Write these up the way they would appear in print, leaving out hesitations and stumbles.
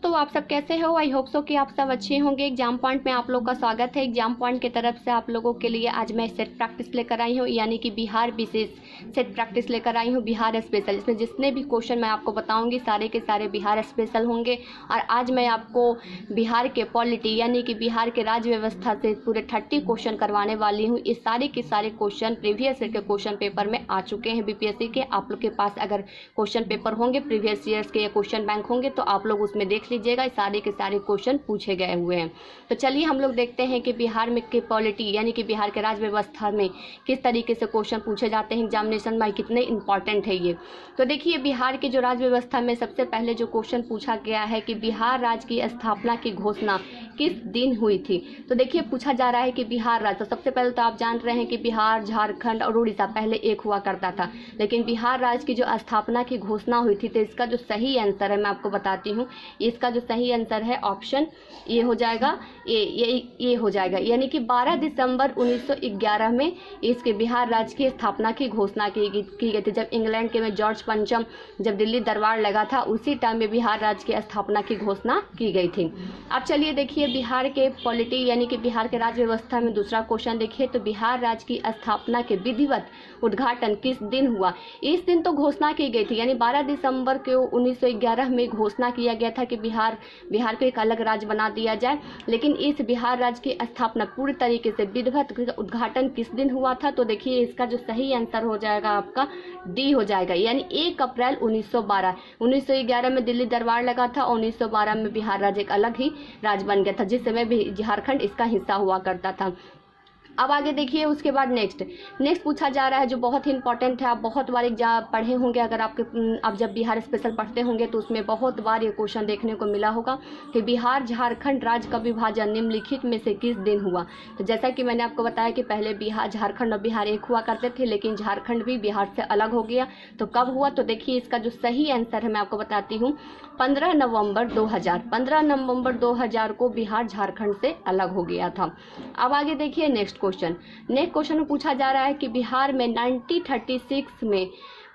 दोस्तों, आप सब कैसे हो? आई होप सो कि आप सब अच्छे होंगे। एग्जाम पॉइंट में आप लोग का स्वागत है। एग्जाम पॉइंट की तरफ से आप लोगों के लिए आज मैं सेट प्रैक्टिस लेकर आई हूँ, यानी कि बिहार विशेष सेट प्रैक्टिस लेकर आई हूँ, बिहार स्पेशल। इसमें जितने भी क्वेश्चन मैं आपको बताऊंगी सारे के सारे बिहार स्पेशल होंगे। और आज मैं आपको बिहार के पॉलिटी यानी कि बिहार के राज्य व्यवस्था से पूरे 30 क्वेश्चन करवाने वाली हूँ। ये सारे के सारे क्वेश्चन प्रीवियस ईयर के क्वेश्चन पेपर में आ चुके हैं बीपीएससी के। आप लोग के पास अगर क्वेश्चन पेपर होंगे प्रीवियस ईयर्स के या क्वेश्चन बैंक होंगे तो आप लोग उसमें देख लीजिएगा, सारे के सारे क्वेश्चन पूछे गए हुए हैं। तो चलिए हम लोग देखते हैं कि बिहार में की पॉलिटी यानी कि बिहार के राज्य व्यवस्था में किस तरीके से क्वेश्चन पूछे जाते हैं एग्जामिनेशन में, कितने इंपॉर्टेंट है ये। तो देखिए, बिहार के जो राज्य व्यवस्था में सबसे पहले जो क्वेश्चन पूछा गया है कि बिहार राज्य की स्थापना की घोषणा किस दिन हुई थी। तो देखिए, पूछा जा रहा है कि बिहार राज्य, तो सबसे पहले तो आप जान रहे हैं कि बिहार, झारखंड और उड़ीसा पहले एक हुआ करता था, लेकिन बिहार राज्य की जो स्थापना की घोषणा हुई थी, तो इसका जो सही आंसर है मैं आपको बताती हूँ। इसका जो सही आंसर है ऑप्शन ये हो जाएगा, ये हो जाएगा, यानी कि 12 दिसंबर 1911 में इसके बिहार राज्य की स्थापना की घोषणा की गई थी। जब इंग्लैंड के में जॉर्ज पंचम जब दिल्ली दरबार लगा था, उसी टाइम में बिहार राज्य की स्थापना की घोषणा की गई थी। अब चलिए देखिए, बिहार के पॉलिटी यानी कि बिहार के राज्य व्यवस्था में दूसरा क्वेश्चन देखिए। तो बिहार राज्य की स्थापना के विधिवत उद्घाटन किस दिन हुआ। इस दिन तो घोषणा की गई थी, यानी 12 दिसंबर को 1911 में घोषणा किया गया था कि बिहार को एक अलग राज्य बना दिया जाए। लेकिन इस बिहार राज्य की स्थापना पूरी तरीके से विधिवत उद्घाटन किस दिन हुआ था। तो देखिए, इसका जो सही आंसर हो जाएगा आपका डी हो जाएगा, यानी 1 अप्रैल 1912। 1911 में दिल्ली दरबार लगा था और 1912 में बिहार राज्य एक अलग ही राज्य बन गया था, जिस समय भी झारखंड इसका हिस्सा हुआ करता था। अब आगे देखिए, उसके बाद नेक्स्ट पूछा जा रहा है जो बहुत ही इंपॉर्टेंट है। आप बहुत बार एग्जाम पढ़े होंगे, अगर आप जब बिहार स्पेशल पढ़ते होंगे तो उसमें बहुत बार ये क्वेश्चन देखने को मिला होगा कि बिहार झारखंड राज्य का विभाजन निम्नलिखित में से किस दिन हुआ। तो जैसा कि मैंने आपको बताया कि पहले बिहार, झारखंड और बिहार एक हुआ करते थे, लेकिन झारखंड भी बिहार से अलग हो गया। तो कब हुआ? तो देखिए, इसका जो सही आंसर है मैं आपको बताती हूँ, 15 नवंबर 2000 को बिहार झारखंड से अलग हो गया था। अब आगे देखिए, नेक्स्ट क्वेश्चन में पूछा जा रहा है कि बिहार में 1936 में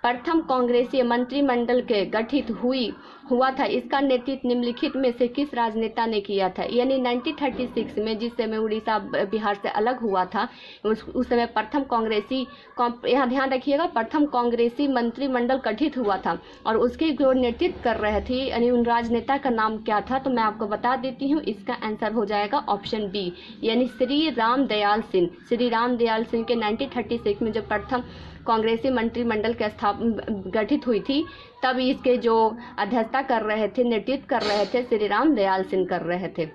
प्रथम कांग्रेसी मंत्रिमंडल के गठित हुआ था, इसका नेतृत्व निम्नलिखित में से किस राजनेता ने किया था। यानी 1936 में जिस समय उड़ीसा बिहार से अलग हुआ था, उस समय प्रथम कांग्रेसी, यहाँ ध्यान रखिएगा, प्रथम कांग्रेसी मंत्रिमंडल गठित हुआ था और उसके जो नेतृत्व कर रहे थे यानी उन राजनेता का नाम क्या था। तो मैं आपको बता देती हूँ, इसका आंसर हो जाएगा ऑप्शन बी, यानी श्री राम दयाल सिंह के 1936 में जो प्रथम कांग्रेसी मंत्रिमंडल के गठित हुई थी, तब इसके जो अध्यक्षता कर रहे थे, नेतृत्व कर रहे थे, श्री राम दयाल सिंह कर रहे थे।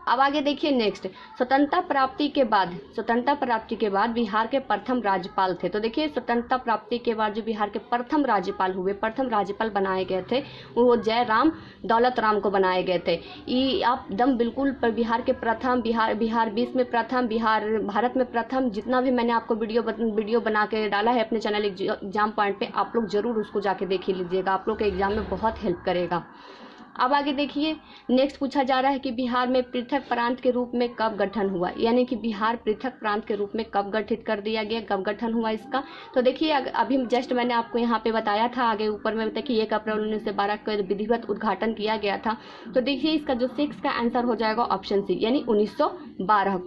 अब आगे देखिए, नेक्स्ट स्वतंत्रता प्राप्ति के बाद बिहार के प्रथम राज्यपाल थे। तो देखिए, स्वतंत्रता प्राप्ति के बाद जो बिहार के प्रथम राज्यपाल बनाए गए थे वो जयराम दौलत राम को बनाए गए थे। ये आप दम बिल्कुल पर बिहार के प्रथम, बिहार विश्व में प्रथम, बिहार भारत में प्रथम, जितना भी मैंने आपको वीडियो बना के डाला है अपने चैनल एग्जाम पॉइंट पे, आप लोग जरूर उसको जाके देख लीजिएगा, आप लोग के एग्जाम में बहुत हेल्प करेगा। अब आगे देखिए, नेक्स्ट पूछा जा रहा है कि बिहार में पृथक प्रांत के रूप में कब गठन हुआ, यानी कि बिहार पृथक प्रांत के रूप में कब गठित कर दिया गया, कब गठन हुआ इसका। तो देखिए, अभी जस्ट मैंने आपको यहाँ पे बताया था, आगे ऊपर में देखिए 1 अप्रैल 1912 को विधिवत उद्घाटन किया गया था। तो देखिए, इसका जो 6 का आंसर हो जाएगा ऑप्शन सी, यानी 1912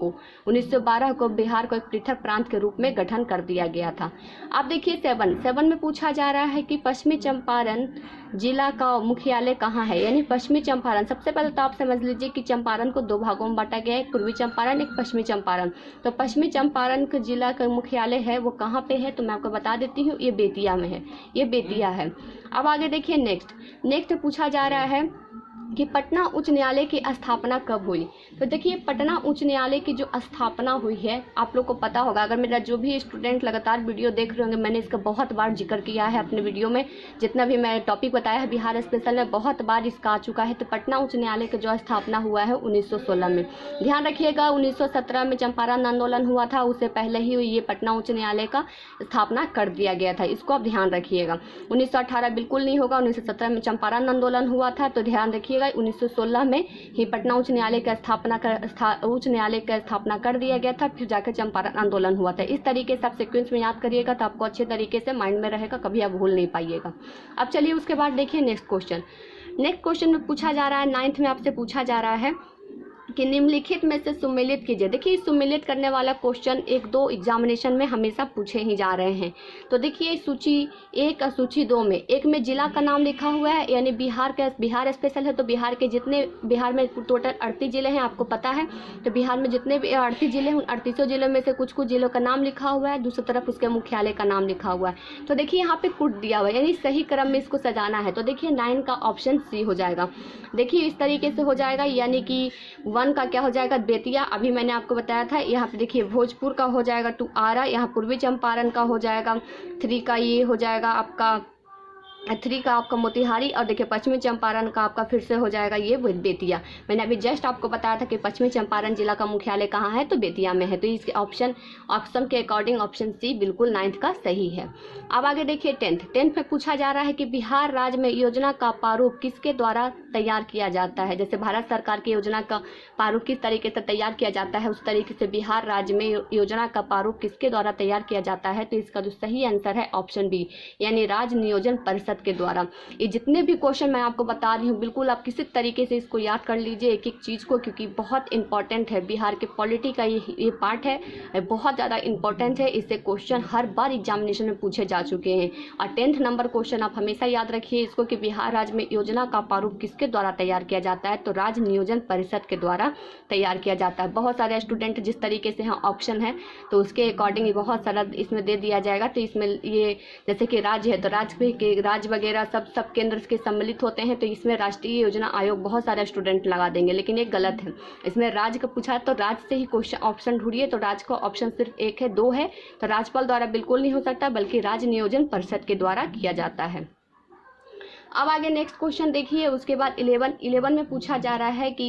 को बिहार को एक पृथक प्रांत के रूप में गठन कर दिया गया था। अब देखिए 7 में पूछा जा रहा है कि पश्चिमी चंपारण जिला का मुख्यालय कहाँ है, यानी पश्चिमी चंपारण। सबसे पहले तो आप समझ लीजिए कि चंपारण को 2 भागों में बांटा गया है, एक पूर्वी चंपारण, एक पश्चिमी चंपारण। तो पश्चिमी चंपारण के जिला का मुख्यालय है वो कहाँ पे है, तो मैं आपको बता देती हूँ, ये बेतिया में है, ये बेतिया है। अब आगे देखिए, नेक्स्ट पूछा जा रहा है कि पटना उच्च न्यायालय की स्थापना कब हुई। तो देखिए, पटना उच्च न्यायालय की जो स्थापना हुई है, आप लोग को पता होगा, अगर मेरा जो भी स्टूडेंट लगातार वीडियो देख रहे होंगे, मैंने इसका बहुत बार जिक्र किया है अपने वीडियो में, जितना भी मैं टॉपिक बताया है बिहार स्पेशल में, बहुत बार इसका आ चुका है। तो पटना उच्च न्यायालय का जो स्थापना हुआ है 1916 में। ध्यान रखिएगा, 1917 में चंपारण आंदोलन हुआ था, उससे पहले ही ये पटना उच्च न्यायालय का स्थापना कर दिया गया था, इसको आप ध्यान रखिएगा। 1918 बिल्कुल नहीं होगा, 1917 में चंपारण आंदोलन हुआ था, तो ध्यान रखिएगा 1916 में ही पटना उच्च न्यायालय का स्थापना कर दिया गया था, फिर जाकर चंपारण आंदोलन हुआ था। इस तरीके से आप सीक्वेंस में याद करिएगा तो आपको अच्छे तरीके से माइंड में रहेगा, कभी आप भूल नहीं पाइएगा। अब चलिए उसके बाद देखिए नेक्स्ट नेक्स्ट क्वेश्चन में पूछा जा रहा है, 9th में आपसे पूछा जा रहा है कि निम्नलिखित में से सुमेलित कीजिए। देखिए सुमेलित करने वाला क्वेश्चन 1-2 एग्जामिनेशन में हमेशा पूछे ही जा रहे हैं। तो देखिए सूची 1 और सूची 2 में, एक में जिला का नाम लिखा हुआ है, यानी बिहार स्पेशल है, तो बिहार के जितने, बिहार में टोटल 38 जिले हैं आपको पता है, तो बिहार में जितने भी 38 जिले हैं उन 38 जिलों में से कुछ कुछ जिलों का नाम लिखा हुआ है, दूसरी तरफ उसके मुख्यालय का नाम लिखा हुआ है। तो देखिए यहाँ पे कुट दिया हुआ है, यानी सही क्रम में इसको सजाना है। तो देखिए 9 का ऑप्शन सी हो जाएगा। देखिए इस तरीके से हो जाएगा, यानी कि 1 का क्या हो जाएगा, बेतिया, अभी मैंने आपको बताया था। यहाँ पे देखिए भोजपुर का हो जाएगा 2 आरा, यहाँ पूर्वी चंपारण का हो जाएगा 3 का ये हो जाएगा आपका 3 का आपका मोतिहारी, और देखिए पश्चिमी चंपारण का आपका फिर से हो जाएगा ये बेतिया। मैंने अभी जस्ट आपको बताया था कि पश्चिमी चंपारण जिला का मुख्यालय कहाँ है, तो बेतिया में है। तो इसके ऑप्शन के अकॉर्डिंग ऑप्शन सी बिल्कुल 9th का सही है। अब आगे देखिए 10th में पूछा जा रहा है कि बिहार राज्य में योजना का प्रारूप किसके द्वारा तैयार किया जाता है। जैसे भारत सरकार की योजना का प्रारूप किस तरीके से तैयार किया जाता है, उस तरीके से बिहार राज्य में योजना का प्रारूप किसके द्वारा तैयार किया जाता है। तो इसका जो सही आंसर है ऑप्शन बी, यानी राज्य नियोजन परिषद के द्वारा। ये जितने भी क्वेश्चन मैं आपको बता रही हूँ, बिल्कुल आप किसी तरीके से इसको याद कर लीजिए एक एक चीज़ को, क्योंकि बहुत इंपॉर्टेंट है। बिहार के पॉलिटी का ये पार्ट है, बहुत ज़्यादा इंपॉर्टेंट है। इससे क्वेश्चन हर बार एग्जामिनेशन में पूछे जा चुके हैं। और 10th नंबर क्वेश्चन आप हमेशा याद रखिए इसको कि बिहार राज्य में योजना का प्रारूप किसके द्वारा तैयार किया जाता है, तो राज्य नियोजन परिषद के द्वारा तैयार किया जाता है। बहुत सारे स्टूडेंट जिस तरीके से यहाँ ऑप्शन है तो उसके अकॉर्डिंग बहुत सारा इसमें दे दिया जाएगा। तो इसमें ये जैसे कि राज्य है तो राज्य वगैरह सब केंद्र के सम्मिलित होते हैं, तो इसमें राष्ट्रीय योजना आयोग बहुत सारे स्टूडेंट लगा देंगे, लेकिन ये गलत है। इसमें राज्य का पूछा है तो राज्य से ही क्वेश्चन ऑप्शन ढूंढिए। तो राज्य का ऑप्शन सिर्फ 1 है, 2 है, तो राज्यपाल द्वारा बिल्कुल नहीं हो सकता, बल्कि राज्य नियोजन परिषद के द्वारा किया जाता है। अब आगे नेक्स्ट क्वेश्चन देखिए, उसके बाद 11 में पूछा जा रहा है कि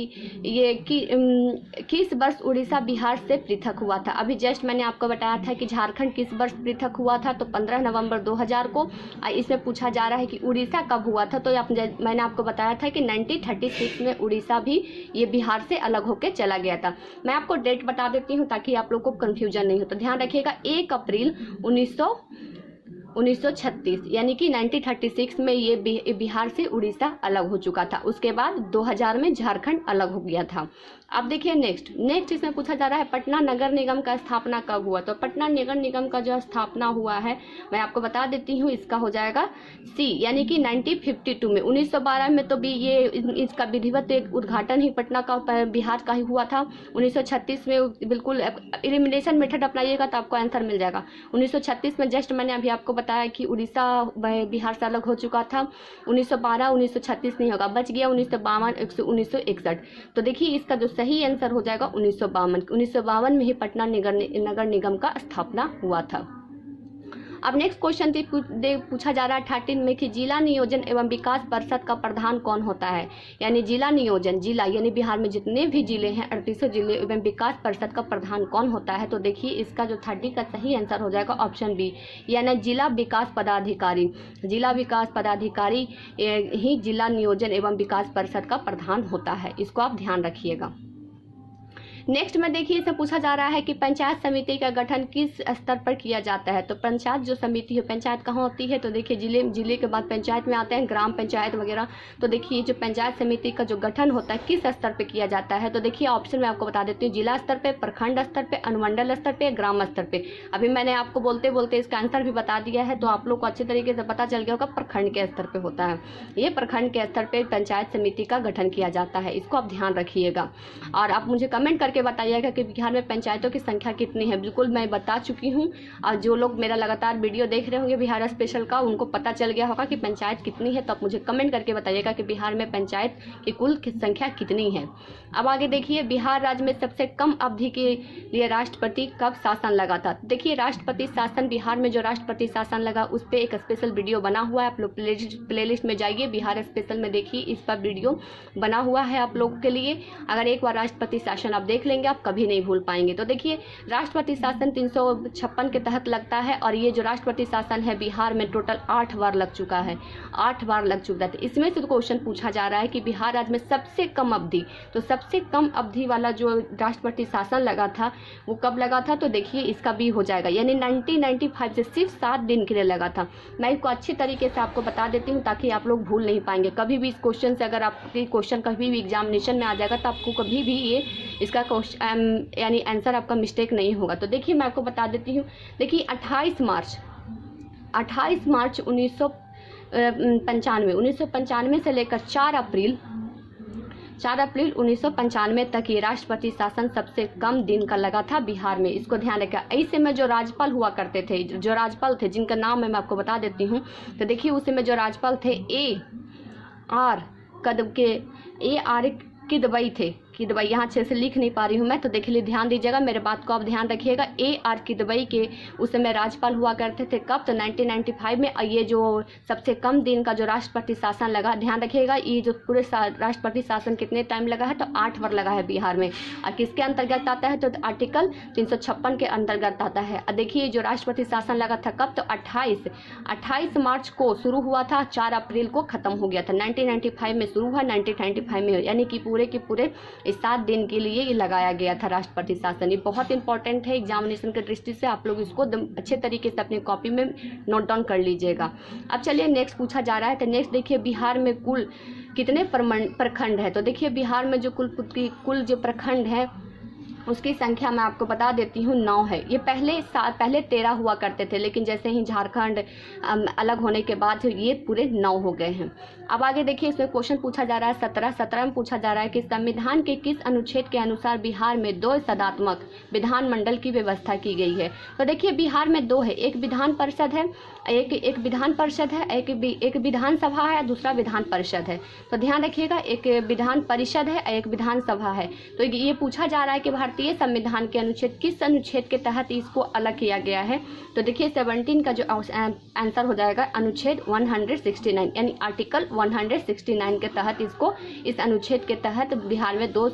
ये किस वर्ष उड़ीसा बिहार से पृथक हुआ था। अभी जस्ट मैंने आपको बताया था कि झारखंड किस वर्ष पृथक हुआ था, तो 15 नवंबर 2000 को। इसमें पूछा जा रहा है कि उड़ीसा कब हुआ था, तो मैंने आपको बताया था कि 1936 में उड़ीसा भी ये बिहार से अलग होकर चला गया था। मैं आपको डेट बता देती हूँ ताकि आप लोग को कन्फ्यूजन नहीं हो, तो ध्यान रखिएगा 1 अप्रैल 1936, यानी कि 1936 में ये बिहार से उड़ीसा अलग हो चुका था। उसके बाद 2000 में झारखंड अलग हो गया था। अब देखिए नेक्स्ट इसमें पूछा जा रहा है पटना नगर निगम का स्थापना कब हुआ। तो पटना नगर निगम का जो स्थापना हुआ है मैं आपको बता देती हूँ, इसका हो जाएगा सी, यानी कि 1952 में। 1912 में तो भी ये इसका विधिवत एक उद्घाटन ही पटना का बिहार का ही हुआ था। 1936 में बिल्कुल एलिमिनेशन मेथड अपनाइएगा तो आपको आंसर मिल जाएगा। 1936 में जस्ट मैंने अभी आपको बताया कि उड़ीसा बिहार से अलग हो चुका था। 1912 1936 नहीं होगा, बच गया 1952 1961। तो देखिए इसका जो सही आंसर हो जाएगा 1952 में ही पटना नगर निगम का स्थापना हुआ था। अब नेक्स्ट क्वेश्चन पूछा जा रहा है 13 में कि जिला नियोजन एवं विकास परिषद का प्रधान कौन होता है। यानी जिला नियोजन, जिला यानी बिहार में जितने भी जिले हैं 38 जिले एवं विकास परिषद का प्रधान कौन होता है। तो देखिए इसका जो 30 का सही आंसर हो जाएगा ऑप्शन बी, यानी जिला विकास पदाधिकारी। जिला विकास पदाधिकारी ही जिला नियोजन एवं विकास परिषद का प्रधान होता है, इसको आप ध्यान रखिएगा। नेक्स्ट में देखिए इसमें पूछा जा रहा है कि पंचायत समिति का गठन किस स्तर पर किया जाता है। तो पंचायत जो समिति है, पंचायत कहाँ होती है, तो देखिए जिले के बाद पंचायत में आते हैं ग्राम पंचायत वगैरह। तो देखिए जो पंचायत समिति का जो गठन होता है किस स्तर पर किया जाता है। तो देखिए ऑप्शन में आपको बता देती हूँ, जिला स्तर पर, प्रखंड स्तर पर, अनुमंडल स्तर पर, ग्राम स्तर पर। अभी मैंने आपको बोलते बोलते इसका आंसर भी बता दिया है, तो आप लोग को अच्छे तरीके से पता चल गया होगा प्रखंड के स्तर पर होता है। ये प्रखंड के स्तर पर पंचायत समिति का गठन किया जाता है, इसको आप ध्यान रखिएगा। और आप मुझे कमेंट करके बताइएगा कि बिहार में पंचायतों की संख्या कितनी है। बिल्कुल मैं बता चुकी हूँ, और जो लोग मेरा लगातार वीडियो देख रहे होंगे बिहार स्पेशल का, उनको पता चल गया होगा कि पंचायत कितनी है। तो आप मुझे कमेंट करके बताइएगा कि बिहार में पंचायत की कुल संख्या कितनी है। अब आगे देखिए, बिहार राज्य में सबसे कम अवधि के लिए राष्ट्रपति कब शासन लगा था। देखिए राष्ट्रपति शासन, बिहार में जो राष्ट्रपति शासन लगा उस पर एक स्पेशल वीडियो बना हुआ है। आप लोग प्लेलिस्ट में जाइए, बिहार स्पेशल में देखिए, इस पर वीडियो बना हुआ है आप लोगों के लिए। अगर एक बार राष्ट्रपति शासन आप देख देख लेंगे आप, कभी नहीं भूल पाएंगे। तो देखिए राष्ट्रपति शासन 356 के तहत लगता है, और ये जो राष्ट्रपति शासन है बिहार में टोटल 8 बार लग चुका है, 8 बार लग चुका है। इसमें से तो क्वेश्चन पूछा जा रहा है कि बिहार राज्य में सबसे कम अवधि, तो सबसे कम अवधि वाला जो राष्ट्रपति शासन लगा था वो कब लगा था, तो देखिए इसका भी हो जाएगा, यानी 1995 से सिर्फ 7 दिन के लिए लगा था। मैं इसको अच्छी तरीके से आपको बता देती हूँ ताकि आप लोग भूल नहीं पाएंगे कभी भी इस क्वेश्चन से। अगर आपके क्वेश्चन कभी भी एग्जामिनेशन में आ जाएगा तो आपको कभी भी ये इसका क्वेश्चन यानी आंसर आपका मिस्टेक नहीं होगा। तो देखिए मैं आपको बता देती हूँ। देखिए 28 मार्च 1995 से लेकर 4 अप्रैल 1995 तक ये राष्ट्रपति शासन सबसे कम दिन का लगा था बिहार में, इसको ध्यान रखिए। ऐसे में जो राज्यपाल हुआ करते थे, जो राज्यपाल थे जिनका नाम मैं आपको बता देती हूँ, तो देखिए उस समय जो राज्यपाल थे AR किदवई थे। किदवई यहाँ अच्छे से लिख नहीं पा रही हूँ मैं, तो देखिए ध्यान दीजिएगा, मेरे बात को आप ध्यान रखिएगा। AR किदवई के उस समय राज्यपाल हुआ करते थे, कब, तो 1995 में। और ये जो सबसे कम दिन का जो राष्ट्रपति शासन लगा, ध्यान रखिएगा, ये जो पूरे राष्ट्रपति शासन कितने टाइम लगा है, तो 8 बार लगा है बिहार में। और किसके अंतर्गत आता है, तो आर्टिकल 356 के अंतर्गत आता है। और देखिए जो राष्ट्रपति शासन लगा था कब, तो 28 मार्च को शुरू हुआ था, 4 अप्रैल को खत्म हो गया था। 1995 में शुरू हुआ, 1995 में, यानी कि पूरे के पूरे 7 दिन के लिए ये लगाया गया था राष्ट्रपति शासन। ये बहुत इंपॉर्टेंट है एग्जामिनेशन की दृष्टि से, आप लोग इसको अच्छे तरीके से अपनी कॉपी में नोट डाउन कर लीजिएगा। अब चलिए नेक्स्ट पूछा जा रहा है। तो नेक्स्ट देखिए बिहार में कुल कितने प्रखंड है, तो देखिए बिहार में जो कुल जो प्रखंड है उसकी संख्या मैं आपको बता देती हूँ 9 है। ये पहले 13 हुआ करते थे, लेकिन जैसे ही झारखंड अलग होने के बाद ये पूरे 9 हो गए हैं। अब आगे देखिए इसमें क्वेश्चन पूछा जा रहा है 17 में पूछा जा रहा है कि संविधान के किस अनुच्छेद के अनुसार बिहार में 2 सदात्मक विधानमंडल की व्यवस्था की गई है। तो देखिए बिहार में 2 है, एक विधान परिषद है, एक विधान परिषद है, एक विधानसभा है, दूसरा विधान परिषद है। तो ध्यान रखिएगा, एक विधान परिषद है, एक विधानसभा है। तो ये पूछा जा रहा है कि भारतीय संविधान के अनुच्छेद किस अनुच्छेद के तहत इसको अलग किया गया है। तो देखिए 17 का जो आंसर हो जाएगा अनुच्छेद 169, यानी आर्टिकल 169 के तहत इसको, इस अनुच्छेद के तहत बिहार में दो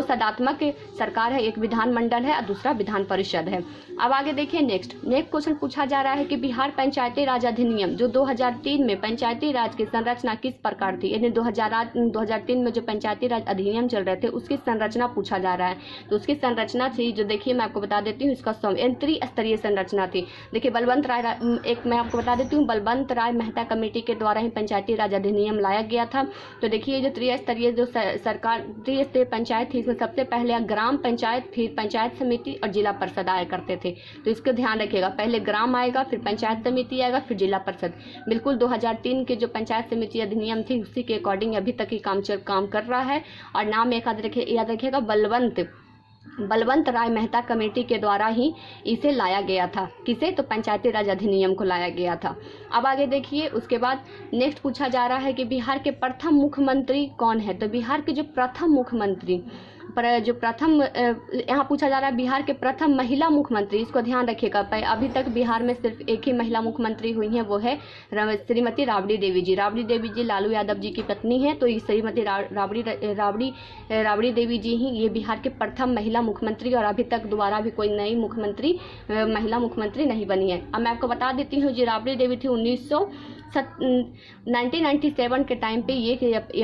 सदात्मक सरकार है, एक विधानमंडल है और दूसरा विधान परिषद है। अब आगे देखिए नेक्स्ट क्वेश्चन पूछा जा रहा है कि बिहार पंचायती राज अधिनियम जो 2003 में पंचायती राज की संरचना किस प्रकार थी, यानी 2003 में जो पंचायती राज अधिनियम चल रहे थे उसकी संरचना पूछा जा रहा है। तो उसकी संरचना थी जो, देखिए मैं आपको बता देती हूँ, इसका त्रिस्तरीय संरचना थी। देखिए मैं आपको बता देती हूँ, बलवंत राय मेहता कमेटी के द्वारा ही पंचायती राज अधिनियम लाया गया था। तो देखिए जो त्रिस्तरीय जो त्रिस्तरीय पंचायत थी, इसमें सबसे पहले ग्राम पंचायत, फिर पंचायत समिति और जिला परिषद आया करते थे। तो इसको ध्यान रखिएगा, पहले ग्राम आएगा, फिर पंचायत समिति आएगा, फिर जिला परिषद। बिल्कुल 2003 के जो पंचायत समिति अधिनियम थी उसी के अकॉर्डिंग अभी तक ही काम कर रहा है। और नाम याद रखिएगा, बलवंत राय मेहता कमेटी के द्वारा ही इसे लाया गया था। किसे, तो पंचायती राज अधिनियम को लाया गया था। अब आगे देखिए उसके बाद नेक्स्ट पूछा जा रहा है कि बिहार के प्रथम मुख्यमंत्री कौन है। तो बिहार के जो प्रथम मुख्यमंत्री यहाँ पूछा जा रहा है बिहार के प्रथम महिला मुख्यमंत्री, इसको ध्यान रखिएगा। अभी तक बिहार में सिर्फ एक ही महिला मुख्यमंत्री हुई हैं, वो है श्रीमती राबड़ी देवी जी। राबड़ी देवी जी लालू यादव जी की पत्नी हैं, तो ये श्रीमती राबड़ी देवी जी ही ये बिहार के प्रथम महिला मुख्यमंत्री, और अभी तक दोबारा भी कोई नई महिला मुख्यमंत्री नहीं बनी है। अब मैं आपको बता देती हूँ, जी राबड़ी देवी थी 1997 के टाइम पे ये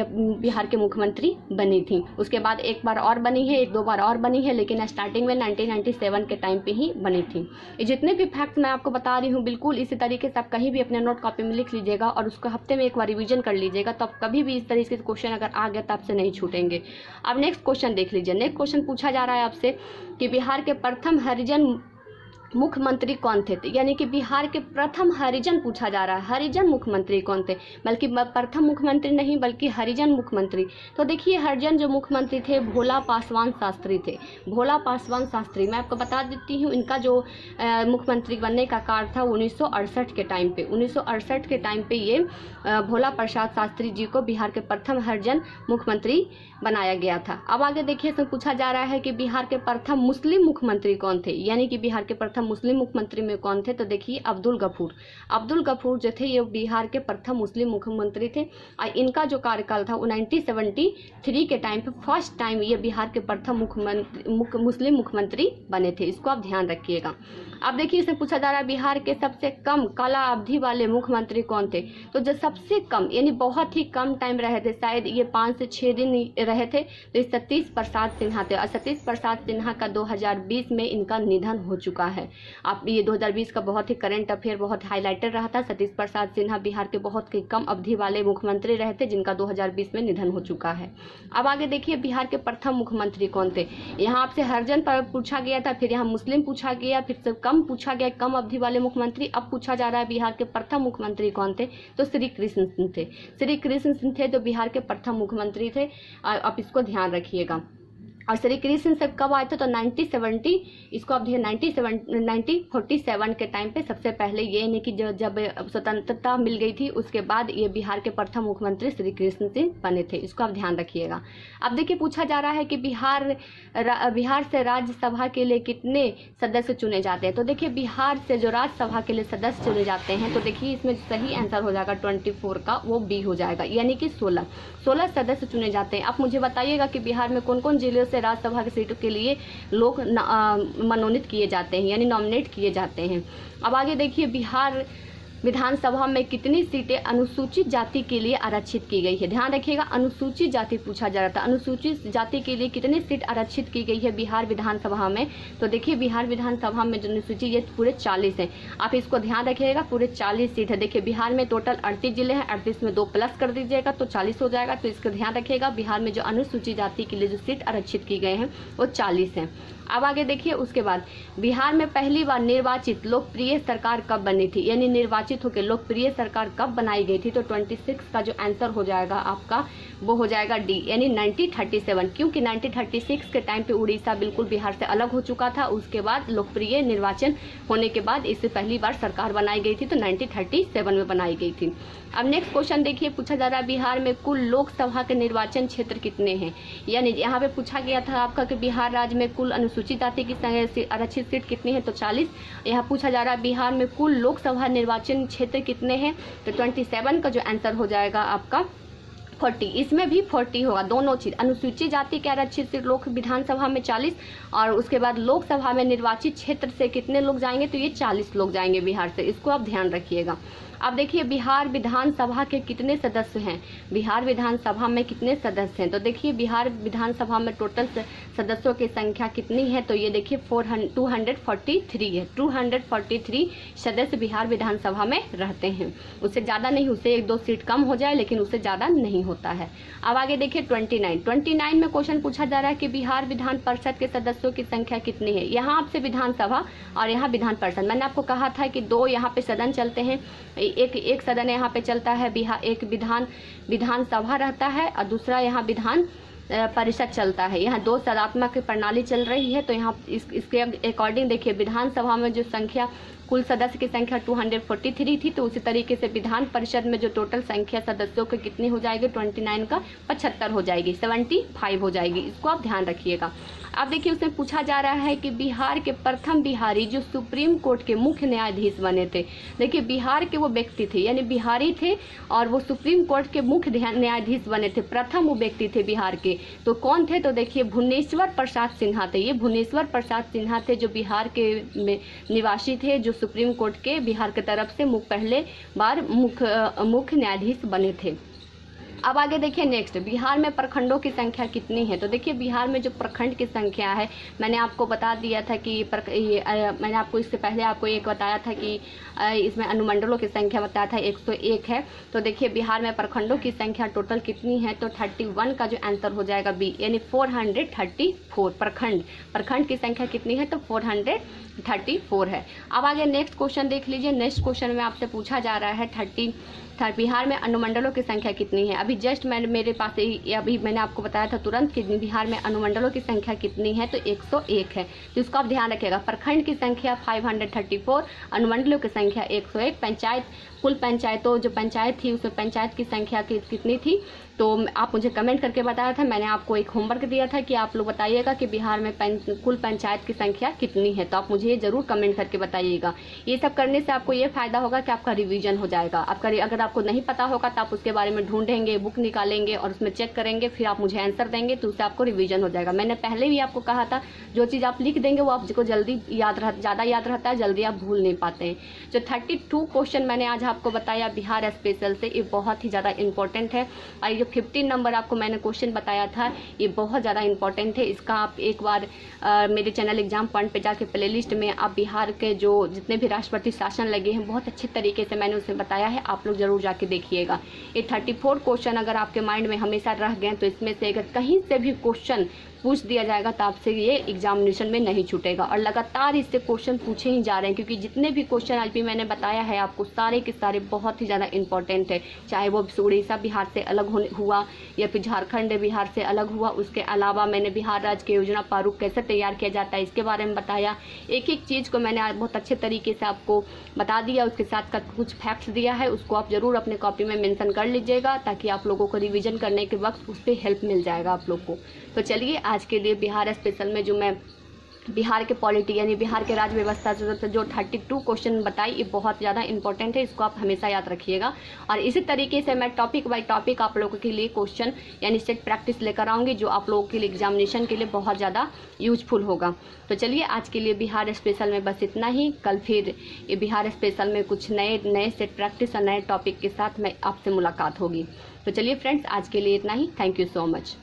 बिहार के मुख्यमंत्री बनी थी। उसके बाद एक बार और बनी है, 1-2 बार और बनी है, लेकिन स्टार्टिंग में 1997 के टाइम पे ही बनी थी। ये जितने भी फैक्ट्स मैं आपको बता रही हूँ बिल्कुल इसी तरीके से आप कहीं भी अपने नोट कॉपी में लिख लीजिएगा और उसको हफ्ते में एक बार रिवीजन कर लीजिएगा, तो आप कभी भी इस तरीके से क्वेश्चन अगर आ गया तो आपसे नहीं छूटेंगे। अब नेक्स्ट क्वेश्चन देख लीजिए। नेक्स्ट क्वेश्चन पूछा जा रहा है आपसे कि बिहार के प्रथम हरिजन मुख्यमंत्री कौन थे। यानी कि बिहार के प्रथम हरिजन पूछा जा रहा है, हरिजन मुख्यमंत्री कौन थे, बल्कि प्रथम मुख्यमंत्री नहीं बल्कि हरिजन मुख्यमंत्री। तो देखिए हरिजन जो मुख्यमंत्री थे भोला पासवान शास्त्री थे। भोला पासवान शास्त्री, मैं आपको बता देती हूँ इनका जो मुख्यमंत्री बनने का कार्य था 1968 के टाइम पे, 1968 के टाइम पे ये भोला प्रसाद शास्त्री जी को बिहार के प्रथम हरिजन मुख्यमंत्री बनाया गया था। अब आगे देखिए इसमें पूछा जा रहा है कि बिहार के प्रथम मुस्लिम मुख्यमंत्री कौन थे। यानी कि बिहार के प्रथम प्रथम मुस्लिम मुख्यमंत्री में कौन थे? तो देखिए अब्दुल गफूर। अब्दुल गफूर जो थे ये बिहार के प्रथम मुस्लिम मुख्यमंत्री थे और इनका जो कार्यकाल था वो 1973 के टाइम पे फर्स्ट टाइम ये बिहार के प्रथम मुस्लिम मुख्यमंत्री बने थे। इसको आप ध्यान रखिएगा। अब देखिए इसमें पूछा जा रहा है बिहार के सबसे कम काला अवधि वाले मुख्यमंत्री कौन थे? तो जो सबसे कम यानी बहुत ही कम टाइम रहे थे, शायद ये 5 से 6 दिन रहे थे, तो सतीश प्रसाद सिन्हा थे। और सतीश प्रसाद सिन्हा का 2020 में इनका निधन हो चुका है। आप ये 2020 का बहुत ही करंट अफेयर बहुत हाईलाइटेड रहा था। सतीश प्रसाद सिन्हा बिहार के बहुत ही कम अवधि वाले मुख्यमंत्री रहे थे जिनका 2020 में निधन हो चुका है। अब आगे देखिए बिहार के प्रथम मुख्यमंत्री कौन थे? यहाँ आपसे हरिजन पर पूछा गया था, फिर यहाँ मुस्लिम पूछा गया, फिर से कम पूछा गया, कम अवधि वाले मुख्यमंत्री। अब पूछा जा रहा है बिहार के प्रथम मुख्यमंत्री कौन थे? तो श्री कृष्ण सिंह थे। श्री कृष्ण सिंह थे जो बिहार के प्रथम मुख्यमंत्री थे। आप इसको ध्यान रखिएगा। और श्री कृष्ण से कब आए थे? तो 1970, इसको आप देखिए 1947 के टाइम पे सबसे पहले ये यानी कि जब स्वतंत्रता मिल गई थी उसके बाद ये बिहार के प्रथम मुख्यमंत्री श्री कृष्ण सिंह बने थे। इसको आप ध्यान रखिएगा। अब देखिए पूछा जा रहा है कि बिहार से राज्यसभा के लिए कितने सदस्य चुने जाते हैं? तो देखिए बिहार से जो राज्यसभा के लिए सदस्य चुने जाते हैं, तो देखिए इसमें सही आंसर हो जाएगा 24 का, वो बी हो जाएगा, यानी कि 16 सदस्य चुने जाते हैं। आप मुझे बताइएगा कि बिहार में कौन कौन जिले राज्यसभा की सीटों के लिए लोग मनोनीत किए जाते हैं यानी नॉमिनेट किए जाते हैं। अब आगे देखिए बिहार विधानसभा में कितनी सीटें अनुसूचित जाति के लिए आरक्षित की गई है? ध्यान रखिएगा, अनुसूचित जाति पूछा जा रहा था। अनुसूचित जाति के लिए कितनी सीट आरक्षित की गई है बिहार विधानसभा में? तो देखिए बिहार विधानसभा में जो अनुसूचित ये पूरे 40 हैं। आप इसको ध्यान रखिएगा, पूरे 40 सीट है। देखिए बिहार में टोटल 38 जिले हैं, 38 में 2 प्लस कर दीजिएगा तो 40 हो जाएगा। तो इसको ध्यान रखिएगा, बिहार में जो अनुसूचित जाति के लिए जो सीट आरक्षित की गए हैं वो 40 हैं। अब आगे देखिए उसके बाद बिहार में पहली बार निर्वाचित लोकप्रिय सरकार कब बनी थी? यानी निर्वाचित होकर लोकप्रिय सरकार कब बनाई गई थी? तो 26 का जो आंसर हो जाएगा आपका वो हो जाएगा डी, यानी 1937। क्योंकि 1936 के टाइम पे उड़ीसा बिल्कुल बिहार से अलग हो चुका था। उसके बाद लोकप्रिय निर्वाचन होने के बाद इससे पहली बार सरकार बनाई गई थी, तो 1937 में बनाई गई थी। अब नेक्स्ट क्वेश्चन देखिए पूछा जा रहा है बिहार में कुल लोकसभा के निर्वाचन क्षेत्र कितने हैं? यानी यहाँ पे पूछा गया था आपका कि बिहार राज्य में कुल अनुसूचित जाति की आरक्षित सीट कितनी है? तो 40। यहाँ पूछा जा रहा है बिहार में कुल लोकसभा निर्वाचन क्षेत्र कितने हैं? तो 27 का जो आंसर हो जाएगा आपका 40। इसमें भी 40 होगा, दोनों चीज। अनुसूचित जाति के आरक्षित सीट लोक विधानसभा में 40 और उसके बाद लोकसभा में निर्वाचित क्षेत्र से कितने लोग जाएंगे? तो ये 40 लोग जाएंगे बिहार से। इसको आप ध्यान रखिएगा। अब देखिए बिहार विधानसभा के कितने सदस्य हैं? बिहार विधानसभा में कितने सदस्य हैं? तो देखिए बिहार विधानसभा में टोटल सदस्यों की संख्या कितनी है? तो ये देखिए 243 है। 243 सदस्य बिहार विधानसभा में रहते हैं। उससे ज़्यादा नहीं, उससे 1-2 सीट कम हो जाए लेकिन उससे ज़्यादा नहीं होता है। अब आगे देखिए 29 में क्वेश्चन पूछा जा रहा है कि बिहार विधान परिषद के सदस्यों की संख्या कितनी है? यहाँ आपसे विधानसभा और यहाँ विधान परिषद, मैंने आपको कहा था कि 2 यहाँ पे सदन चलते हैं। एक सदन यहाँ पे चलता है, एक विधानसभा रहता है और दूसरा यहाँ विधान परिषद चलता है। यहाँ 2 सदात्मक प्रणाली चल रही है। तो यहाँ इसके अकॉर्डिंग देखिए विधानसभा में जो संख्या कुल सदस्य की संख्या 243 थी, तो उसी तरीके से विधान परिषद में जो टोटल संख्या सदस्यों की कितनी हो जाएगी? 29 का 75 हो जाएगी, 75 हो जाएगी। इसको आप ध्यान रखिएगा। अब देखिए उसमें पूछा जा रहा है कि बिहार के प्रथम बिहारी जो सुप्रीम कोर्ट के मुख्य न्यायाधीश बने थे। देखिए बिहार के वो व्यक्ति थे यानी बिहारी थे और वो सुप्रीम कोर्ट के मुख्य न्यायाधीश बने थे। प्रथम वो व्यक्ति थे बिहार के, तो कौन थे? तो देखिए भुवनेश्वर प्रसाद सिन्हा थे। ये भुवनेश्वर प्रसाद सिन्हा थे जो बिहार के निवासी थे, जो सुप्रीम कोर्ट के बिहार की तरफ से पहले बार मुख्य न्यायाधीश बने थे। अब आगे देखिए नेक्स्ट, बिहार में प्रखंडों की संख्या कितनी है? तो देखिए बिहार में जो प्रखंड की संख्या है, मैंने आपको बता दिया था कि मैंने आपको इससे पहले आपको एक बताया था कि इसमें अनुमंडलों की संख्या बताया था 101 है। तो देखिए बिहार में प्रखंडों की संख्या टोटल कितनी है? तो 31 का जो आंसर हो जाएगा बी, यानी 434 प्रखंड की संख्या कितनी है? तो 434 है। अब आगे नेक्स्ट क्वेश्चन देख लीजिए। नेक्स्ट क्वेश्चन में आपसे पूछा जा रहा है बिहार में अनुमंडलों की संख्या कितनी है? अभी जस्ट मेरे पास अभी मैंने आपको बताया था तुरंत कि बिहार में अनुमंडलों की संख्या कितनी है? तो 101 है। तो इसको आप ध्यान रखिएगा। प्रखंड की संख्या 534, अनुमंडलों की संख्या 101, पंचायत कुल पंचायतों जो पंचायत थी उसमें पंचायत की संख्या कितनी थी, तो आप मुझे कमेंट करके बताया था। मैंने आपको एक होमवर्क दिया था कि आप लोग बताइएगा कि बिहार में कुल पंचायत की संख्या कितनी है, तो आप मुझे ये ज़रूर कमेंट करके बताइएगा। ये सब करने से आपको ये फ़ायदा होगा कि आपका रिवीजन हो जाएगा। अगर आपको नहीं पता होगा तो आप उसके बारे में ढूंढेंगे, बुक निकालेंगे और उसमें चेक करेंगे, फिर आप मुझे आंसर देंगे, तो उससे आपको रिवीजन हो जाएगा। मैंने पहले भी आपको कहा था जो चीज़ आप लिख देंगे वो आपको जल्दी ज़्यादा याद रहता है, जल्दी आप भूल नहीं पाते हैं। जो 32 क्वेश्चन मैंने आज आपको बताया बिहार स्पेशल से, ये बहुत ही ज़्यादा इंपॉर्टेंट है। और ये जो 15 नंबर आपको मैंने क्वेश्चन बताया था ये बहुत ज़्यादा इंपॉर्टेंट है। इसका आप एक बार मेरे चैनल एग्जाम पॉइंट पे जाके प्लेलिस्ट में आप बिहार के जो जितने भी राष्ट्रपति शासन लगे हैं बहुत अच्छे तरीके से मैंने उसे बताया है, आप लोग ज़रूर जाके देखिएगा। ये 34 क्वेश्चन अगर आपके माइंड में हमेशा रह गए तो इसमें से अगर कहीं से भी क्वेश्चन पूछ दिया जाएगा तो आपसे ये एग्जामिनेशन में नहीं छूटेगा। और लगातार इससे क्वेश्चन पूछे ही जा रहे हैं, क्योंकि जितने भी क्वेश्चन आज भी मैंने बताया है आपको सारे के सारे बहुत ही ज़्यादा इंपॉर्टेंट है। चाहे वो उड़ीसा बिहार से अलग हुआ या फिर झारखंड बिहार से अलग हुआ, उसके अलावा मैंने बिहार राज्य की योजना प्रारूप कैसे तैयार किया जाता है इसके बारे में बताया। एक एक चीज़ को मैंने बहुत अच्छे तरीके से आपको बता दिया, उसके साथ साथ कुछ फैक्ट्स दिया है, उसको आप ज़रूर अपने कॉपी में मेंशन कर लीजिएगा ताकि आप लोगों को रिवीजन करने के वक्त उस पर हेल्प मिल जाएगा आप लोग को। तो चलिए आज के लिए बिहार स्पेशल में जो मैं बिहार के पॉलिटी यानी बिहार के राज्य व्यवस्था से जो 32 क्वेश्चन बताई ये बहुत ज़्यादा इंपॉर्टेंट है, इसको आप हमेशा याद रखिएगा। और इसी तरीके से मैं टॉपिक बाय टॉपिक आप लोगों के लिए क्वेश्चन यानी सेट प्रैक्टिस लेकर आऊँगी जो आप लोगों के लिए एग्जामिनेशन के लिए बहुत ज़्यादा यूजफुल होगा। तो चलिए आज के लिए बिहार स्पेशल में बस इतना ही। कल फिर ये बिहार स्पेशल में कुछ नए सेट प्रैक्टिस और नए टॉपिक के साथ मैं आपसे मुलाकात होगी। तो चलिए फ्रेंड्स आज के लिए इतना ही। Thank you so much.